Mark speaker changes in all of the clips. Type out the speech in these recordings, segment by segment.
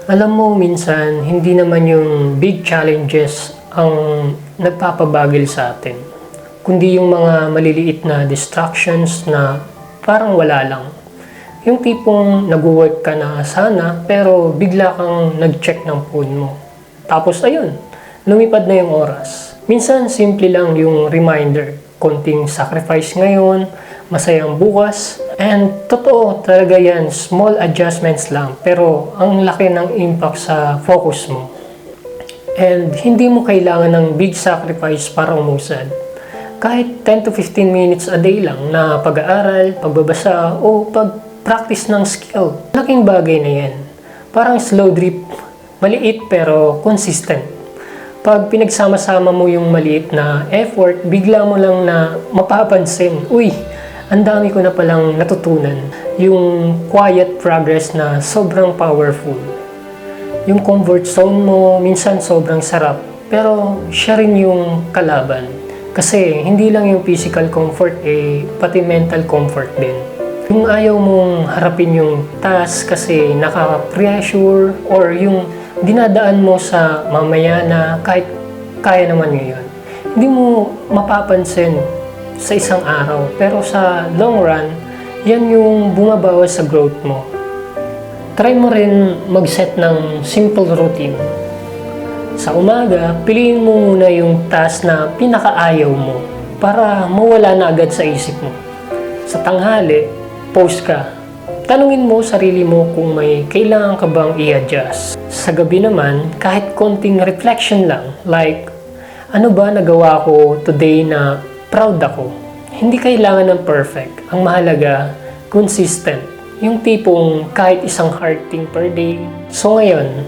Speaker 1: Alam mo, minsan, hindi naman yung big challenges ang nagpapabagil sa atin, kundi yung mga maliliit na distractions na parang wala lang. Yung tipong nag-work ka na sana, pero bigla kang nag-check ng phone mo. Tapos ayun, lumipad na yung oras. Minsan, simple lang yung reminder. Konting sacrifice ngayon, masayang bukas, and totoo talaga yan, small adjustments lang, pero ang laki ng impact sa focus mo. And hindi mo kailangan ng big sacrifice para umusad. Kahit 10 to 15 minutes a day lang na pag-aaral, pagbabasa, o pag-practice ng skill. Laking bagay na yan. Parang slow drip, maliit pero consistent. Pag pinagsama-sama mo yung maliit na effort, bigla mo lang na mapapansin, uy, ang dami ko na palang natutunan. Yung quiet progress na sobrang powerful. Yung comfort zone mo, minsan sobrang sarap, pero siya rin yung kalaban. Kasi hindi lang yung physical comfort, pati mental comfort din. Yung ayaw mong harapin yung task kasi nakaka-pressure, or yung dinadaan mo sa mamaya na kahit kaya naman ngayon. Hindi mo mapapansin sa isang araw, pero sa long run, yan yung bumabawas sa growth mo. Try mo rin mag-set ng simple routine. Sa umaga, piliin mo muna yung task na pinakaayaw mo para mawala na agad sa isip mo. Sa tanghali, pause ka. Tanungin mo sarili mo kung may kailangan ka bang i-adjust. Sa gabi naman, kahit konting reflection lang, like, ano ba nagawa ko today na proud ako? Hindi kailangan ng perfect. Ang mahalaga, consistent. Yung tipong kahit isang hard thing per day. So ngayon,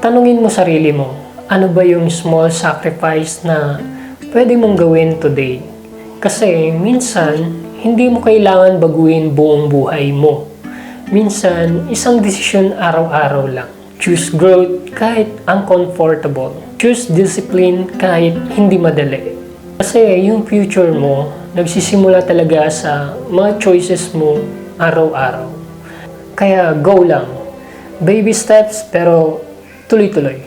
Speaker 1: tanungin mo sarili mo, ano ba yung small sacrifice na pwede mong gawin today? Kasi minsan, hindi mo kailangan baguhin buong buhay mo. Minsan, isang desisyon araw-araw lang. Choose growth kahit uncomfortable. Choose discipline kahit hindi madali. Kasi yung future mo, nagsisimula talaga sa mga choices mo araw-araw. Kaya go lang. Baby steps pero tuloy-tuloy.